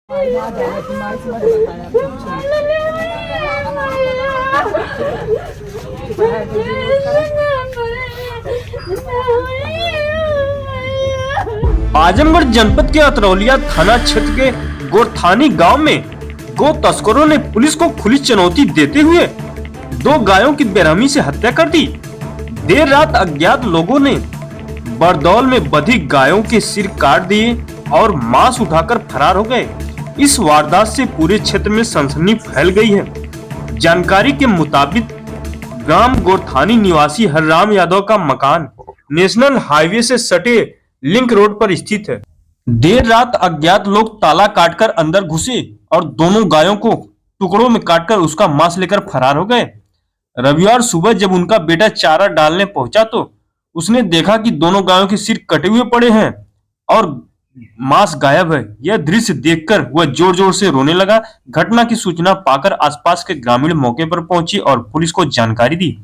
आजमगढ़ जनपद के अतरौलिया थाना क्षेत्र के गोरथानी गांव में गो तस्करों ने पुलिस को खुली चुनौती देते हुए 2 गायों की बेरहमी से हत्या कर दी। देर रात अज्ञात लोगों ने बरदौल में बंधी गायों के सिर काट दिए और मांस उठाकर फरार हो गए। इस वारदात से पूरे क्षेत्र में सनसनी फैल गई है। जानकारी के मुताबिक ग्राम गोरथानी निवासी हरराम यादव का मकान नेशनल हाईवे से सटे लिंक रोड पर स्थित है। देर रात अज्ञात लोग ताला काटकर अंदर घुसे और दोनों गायों को टुकड़ों में काटकर उसका मांस लेकर फरार हो गए। रविवार सुबह जब उनका बेटा चारा डालने पहुंचा तो उसने देखा कि दोनों गायों के सिर कटे हुए पड़े हैं और मांस गायब है। यह दृश्य देखकर वह जोर जोर से रोने लगा। घटना की सूचना पाकर आसपास के ग्रामीण मौके पर पहुंचे और पुलिस को जानकारी दी।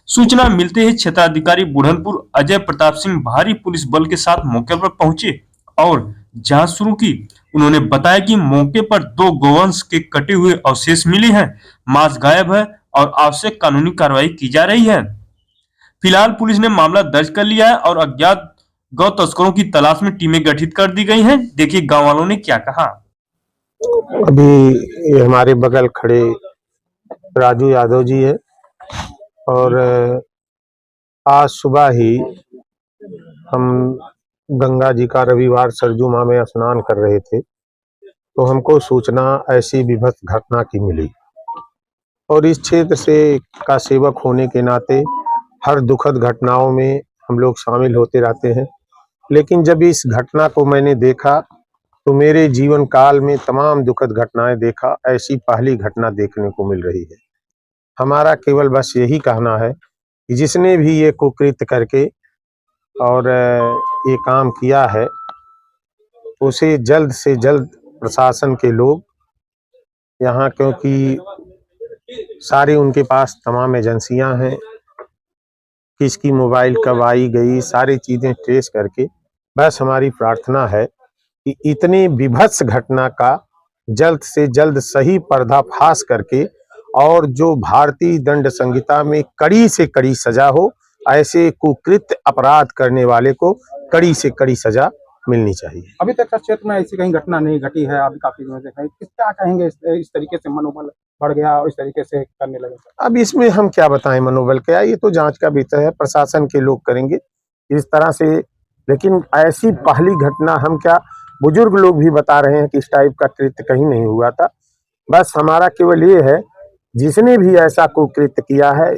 सूचना मिलते ही क्षेत्राधिकारी बुढ़नपुर अजय प्रताप सिंह भारी पुलिस बल के साथ मौके पर पहुंचे और जांच शुरू की। उन्होंने बताया कि मौके पर 2 गोवंश के कटे हुए अवशेष मिले हैं, मांस गायब है और आवश्यक कानूनी कार्रवाई की जा रही है। फिलहाल पुलिस ने मामला दर्ज कर लिया है और अज्ञात गौ तस्करों की तलाश में टीमें गठित कर दी गई हैं। देखिए गांव वालों ने क्या कहा। अभी हमारे बगल खड़े राजू यादव जी है और आज सुबह ही हम गंगा जी का रविवार सरजू माह में स्नान कर रहे थे तो हमको सूचना ऐसी विभत्स घटना की मिली और इस क्षेत्र से का सेवक होने के नाते हर दुखद घटनाओं में हम लोग शामिल होते रहते हैं। लेकिन जब इस घटना को मैंने देखा तो मेरे जीवन काल में तमाम दुखद घटनाएं देखा, ऐसी पहली घटना देखने को मिल रही है। हमारा केवल बस यही कहना है कि जिसने भी ये कुकृत्य करके और ये काम किया है उसे जल्द से जल्द प्रशासन के लोग यहाँ, क्योंकि सारे उनके पास तमाम एजेंसियां हैं, किसकी मोबाइल कब आई गई सारी चीजें ट्रेस करके, बस हमारी प्रार्थना है कि इतनी विभत्स घटना का जल्द से जल्द सही पर्दाफाश करके और जो भारतीय दंड संहिता में कड़ी से कड़ी सजा हो, ऐसे कुकृत्य अपराध करने वाले को कड़ी से कड़ी सजा मिलनी चाहिए। अभी तक क्षेत्र में ऐसी कहीं घटना नहीं घटी है, अभी काफी दिनों से क्या कहेंगे इस तरीके से मनोबल बढ़ गया और इस तरीके से करने लगे? अब इसमें हम क्या बताएं मनोबल क्या, ये तो जांच का विषय है, प्रशासन के लोग करेंगे इस तरह से। लेकिन ऐसी पहली घटना हम क्या, बुजुर्ग लोग भी बता रहे हैं कि इस टाइप का कृत्य कहीं नहीं हुआ था। बस हमारा केवल ये है, जिसने भी ऐसा कुकृत्य किया है,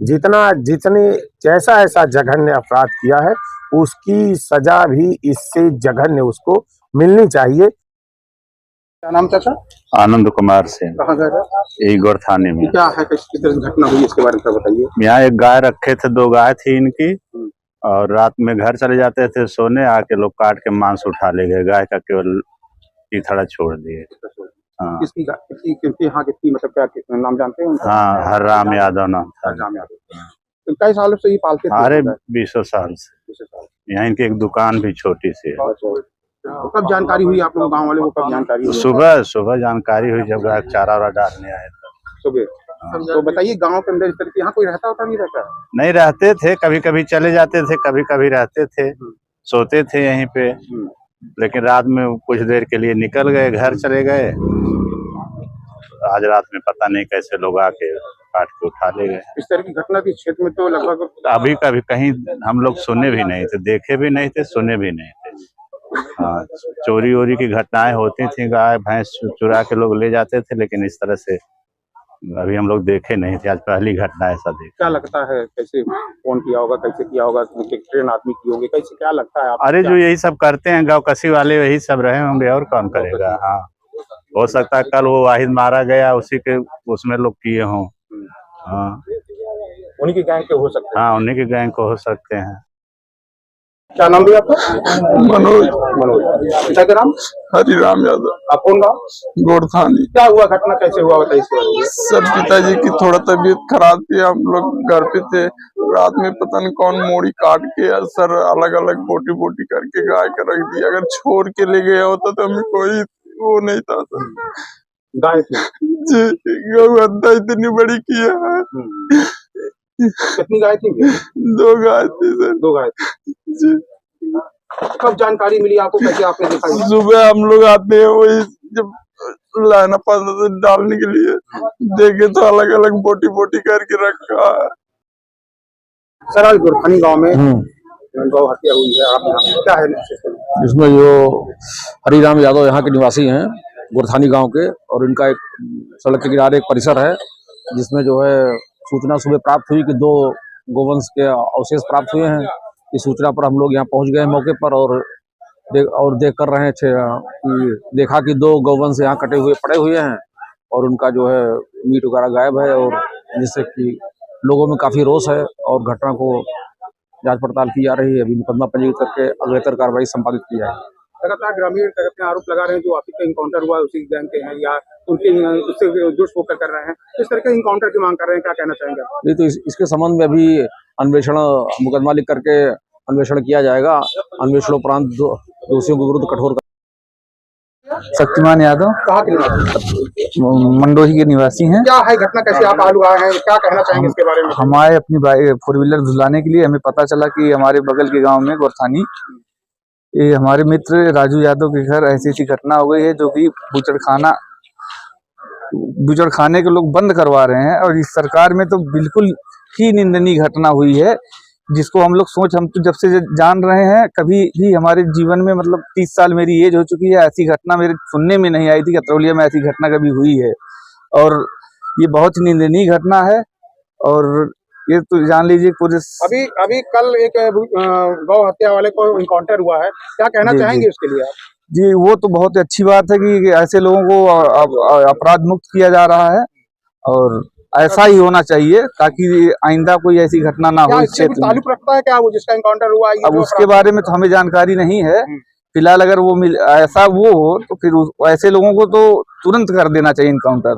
जितने जैसा ऐसा जघन्य अपराध किया है, उसकी सजा भी इससे जघन्य उसको मिलनी चाहिए। क्या नाम चाचा? आनंद कुमार सिंह। कहाँ गए थे? यही गोरथानी में। क्या है, किस तरह से घटना हुई इसके बारे में बताइए। यहाँ एक गाय रखे थे, 2 गाय थी इनकी और रात में घर चले जाते थे सोने, आके लोग काट के मांस उठा ले गए। गाय का केवल कीथड़ा छोड़ दिए। हाँ। किसकी यहाँ कितनी, मतलब क्या नाम जानते हैं? हाँ, हरराम यादव नाम था। हरराम यादव। तो कई सालों से ये पालते थे? अरे 20 साल से। यहाँ इनकी एक दुकान भी छोटी सी है। तो कब जानकारी हुई आप लोग गाँव वाले को, कब जानकारी हुई? सुबह जानकारी हुई जब गाय चारा वारा डालने आए थे सुबह। तो बताइए गांव के अंदर इस तरह यहाँ कोई रहता होता नहीं रहता? नहीं रहते थे, कभी कभी चले जाते थे, कभी कभी रहते थे, सोते थे यहीं पे। लेकिन रात में कुछ देर के लिए निकल गए, घर चले गए। आज रात में पता नहीं कैसे लोग आके काट के उठा ले गए। इस तरह की घटना भी क्षेत्र में तो लगभग अभी कभी कहीं हम लोग सुने भी नहीं थे, देखे भी नहीं थे, सुने भी नहीं थे। हाँ, चोरी वोरी की घटनाएं होती थी, गाय भैंस चुरा के लोग ले जाते थे, लेकिन इस तरह से अभी हम लोग देखे नहीं थे। आज पहली घटना ऐसा देखा। क्या लगता है कैसे फोन किया होगा, कैसे किया होगा, ट्रेन आदमी की होगी, कैसे क्या लगता है? अरे जो यही सब करते हैं गाँव कसी वाले, वही सब रहे होंगे, और कौन करेगा। हाँ, हो सकता है कल वो वाहिद मारा गया, उसी के उसमें लोग किए हों। हाँ, उन्हीं की गैंग के हो सकते हैं। हाँ, उन्हीं के गैंग को हो सकते हैं। क्या नाम भी आपका? मनोज। पिता का नाम? हरिराम यादव। आप कौन गाँव? गोरथानी। क्या हुआ, घटना कैसे हुआ बताइए। सर पिताजी की थोड़ा तबीयत खराब थी, हम लोग घर पे थे, रात में पता नहीं कौन मोड़ी काट के सर अलग अलग बोटी बोटी करके गाय का रख दिया। अगर छोड़ के ले गया होता तो हमें कोई वो नहीं था सर। गाय थी। जी, गौ हत्या इतनी बड़ी किया है। कितनी गाय थी? 2 गाय थी सर। 2 गाय थी। जी, कब जानकारी मिली आपको, कैसे आपने देखा ये? सुबह हम लोग आते हैं वही जब लाना पड़ता था डालने के लिए, देखे तो अलग अलग बोटी बोटी करके रखा है। सर आज गुरथानी गांव में गौ हत्या हुई है, आप यहाँ क्या है? जिसमें जो हरिराम यादव यहाँ के निवासी हैं गुरथानी गांव के, और इनका एक सड़क के किनारे एक परिसर है जिसमें जो है सूचना सुबह प्राप्त हुई कि 2 गोवंश के अवशेष प्राप्त हुए हैं। इस सूचना पर हम लोग यहाँ पहुँच गए मौके पर और देख कर रहे थे कि देखा कि 2 गौवंश यहाँ कटे हुए पड़े हुए हैं और उनका जो है मीट वगैरह गायब है, और जिससे कि लोगों में काफ़ी रोष है और घटना को जांच पड़ताल की जा रही है। अभी मुकदमा पंजीकृत करके अग्रेतर कार्रवाई संपादित की जाए। लगातार ग्रामीण संगठन आरोप लगा रहे हैं जो आपसी इनकाउंटर हुआ उसी गैंग के हैं या उनके उससे जुड़ होकर कर रहे हैं, इस तरह के इनकाउंटर की मांग कर रहे हैं, क्या कहना चाहेंगे? नहीं तो इसके संबंध में अभी अन्वेषण मुकदमा लिख करके अन्वेषण किया जाएगा। अन्वेषणोपरांत दोषियों के विरुद्ध कठोर। शक्तिमान यादव कहाँ के निवासी? मंडोही के निवासी हैं। क्या है घटना, कैसे आप आलू आए हैं, क्या कहना चाहेंगे इसके बारे में? हम आए अपनी 4 व्हीलर धुलाने के लिए। हमें पता चला कि हमारे बगल के गांव में गुरथानी ये हमारे मित्र राजू यादव के घर ऐसी घटना हो गई है जो कि बूचड़खाने के लोग बंद करवा रहे हैं, और इस सरकार में तो बिल्कुल ही निंदनीय घटना हुई है, जिसको हम तो जब से जान रहे हैं, कभी भी हमारे जीवन में मतलब 30 साल मेरी एज हो चुकी है, ऐसी घटना मेरे सुनने में नहीं आई थी कि अतरौलिया में ऐसी घटना कभी हुई है, और ये बहुत ही निंदनीय घटना है। और ये तो जान लीजिए पुलिस अभी कल एक गौ हत्या वाले को इनकाउंटर हुआ है, क्या कहना चाहेंगे उसके लिए आप? जी, वो तो बहुत अच्छी बात है कि ऐसे लोगों को अपराध मुक्त किया जा रहा है, और ऐसा ही होना चाहिए ताकि आइंदा कोई ऐसी घटना ना हो इस क्षेत्र में। ताल्लुक रखता है क्या वो जिसका इनकाउंटर हुआ? अब उसके बारे में तो हमें जानकारी नहीं है फिलहाल। अगर वो ऐसा हो तो फिर ऐसे लोगों को तो तुरंत कर देना चाहिए इनकाउंटर।